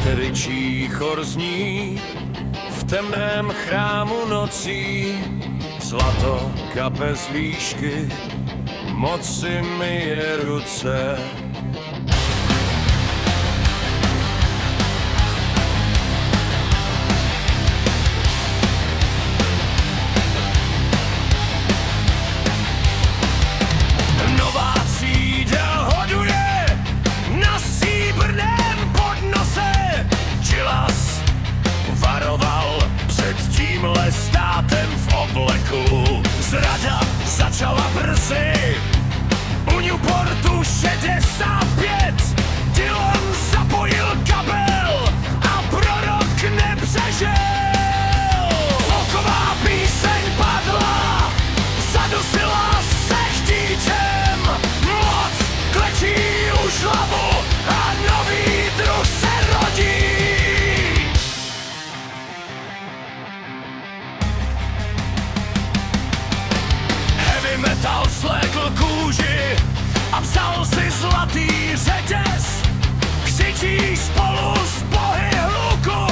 Ryčí chor zní v temném chrámu nocí, zlato kape z výšky, moci myje ruce. Nová třída hoduje na stříbrném podnose. Čilas varoval před tímhle státem v obleku. Zrada začala brzy, u Newportu 65. Dylan zapojil kabel a prorok nepřežil. Folková píseň padla, zadusila se chtíčem. Moc klečí už hlavu a nový druh se rodí. Heavy metal slekl kůži a vzal si zlatý řetěz. Křičí spolu s bohy hluku,